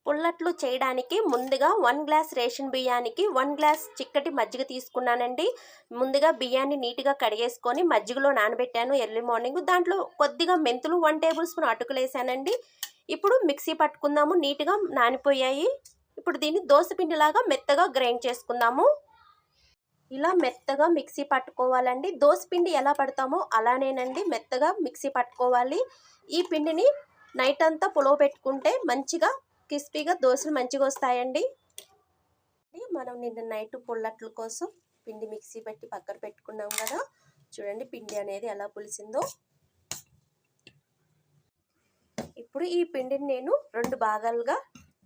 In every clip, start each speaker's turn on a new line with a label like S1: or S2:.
S1: పుల్లట్లు చేయడానికి ముందుగా 1 glass ration బియ్యానికి 1 గ్లాస్ చిక్కటి మజ్జిగ తీసుకున్నానండి. ముందుగా బియ్యాన్ని నీట్‌గా కడిగేసుకొని మజ్జిగలో నానబెట్టాను ఎర్లీ మార్నింగ్. దాంట్లో కొద్దిగా మెంతులు 1 టేబుల్ స్పూన్ అటుకులేసానండి. ఇప్పుడు మిక్సీ పట్టుకుందాము. నీట్‌గా నానిపోయాయి. ఇప్పుడు దీన్ని దోస పిండిలాగా మెత్తగా గ్రైండ్ చేసుకుందాము. ఇలా మెత్తగా మిక్సీ పట్టుకోవాలండి. దోస పిండి ఎలా పడతామో అలానేనండి మెత్తగా మిక్సీ పట్టుకోవాలి. ఈ పిండిని నైట్ అంతా పులవబెట్టుకుంటే మంచిగా క్రిస్పీగా దోసలు మంచిగా వస్తాయండి. మనం నిన్న నైట్ పుల్లట్ల కోసం పిండి మిక్సీ పెట్టి పక్కన పెట్టుకున్నాం కదా. చూడండి పిండి అనేది ఎలా పులిసిందో. ఇప్పుడు ఈ పిండిని నేను 2 భాగాలుగా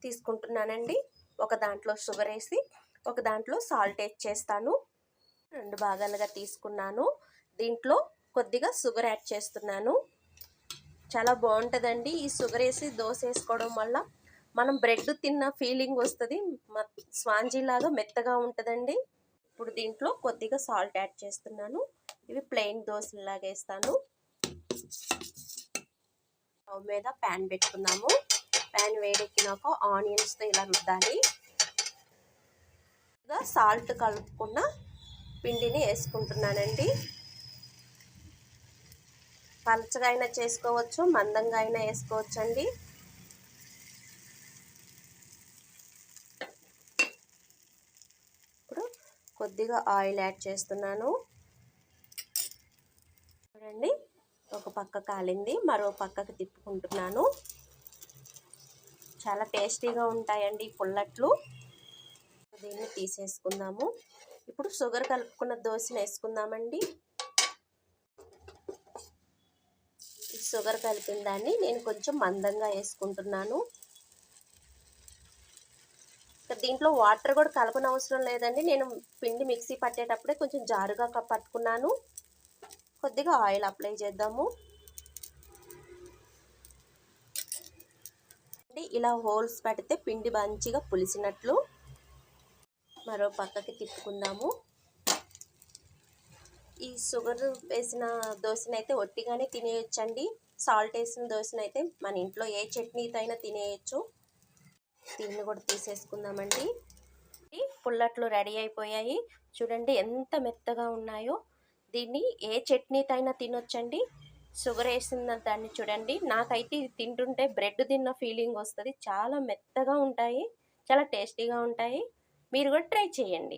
S1: తీసుకుంటున్నానండి. ఒక దాంట్లో షుగర్ వేసి ఒక దాంట్లో సాల్ట్ వేసి చేస్తాను. 2 భాగాలుగా తీసుకున్నాను. దీంట్లో కొద్దిగా షుగర్ యాడ్ చేస్తున్నాను. చాలా బాగుంటుందండి ఈ షుగర్ వేసి దోశ వేసుకోవడం వల్ల. మనం బ్రెడ్ తిన్న ఫీలింగ్ వస్తుంది. స్పాంజీ లాగా మెత్తగా ఉంటుందండి. ఇప్పుడు దీంట్లో కొద్దిగా సాల్ట్ యాడ్ చేస్తున్నాను. ఇవి ప్లెయిన్ దోశలాగా వేస్తాను. స్టవ్ మీద ప్యాన్ పెట్టుకుందాము. ప్యాన్ వేడెక్కినాక ఆనియన్స్తో ఇలా రుద్దాలి. సాల్ట్ కలుపుకున్న పిండిని వేసుకుంటున్నానండి. పలచగా అయినా చేసుకోవచ్చు, మందంగా అయినా వేసుకోవచ్చు అండి. ఇప్పుడు కొద్దిగా ఆయిల్ యాడ్ చేస్తున్నాను. చూడండి ఒక పక్క కాలింది, మరో పక్కకు తిప్పుకుంటున్నాను. చాలా టేస్టీగా ఉంటాయండి ఈ పుల్లట్లు. దీన్ని తీసేసుకుందాము. ఇప్పుడు షుగర్ కలుపుకున్న దోశను వేసుకుందామండి. షుగర్ కలిపిన దాన్ని నేను కొంచెం మందంగా వేసుకుంటున్నాను. దీంట్లో వాటర్ కూడా కలపనవసరం లేదండి. నేను పిండి మిక్సీ పట్టేటప్పుడే కొంచెం జారుగా పట్టుకున్నాను. కొద్దిగా ఆయిల్ అప్లై చేద్దాము. ఇలా హోల్స్ పెడితే పిండి మంచిగా పులిసినట్లు. మరో పక్కకి తిప్పుకుందాము. ఈ షుగర్ వేసిన దోశనైతే ఒట్టిగానే తినేయొచ్చండి. సాల్ట్ వేసిన దోశనైతే మన ఇంట్లో ఏ చట్నీతో అయినా తినేయచ్చు. దీన్ని కూడా తీసేసుకుందామండి. పుల్లట్లు రెడీ అయిపోయాయి. చూడండి ఎంత మెత్తగా ఉన్నాయో. దీన్ని ఏ చట్నీతో అయినా తినొచ్చండి. షుగర్ వేసిన దాన్ని చూడండి. నాకైతే ఇది తింటుంటే బ్రెడ్ తిన్న ఫీలింగ్ వస్తుంది. చాలా మెత్తగా ఉంటాయి, చాలా టేస్టీగా ఉంటాయి. మీరు కూడా ట్రై చేయండి.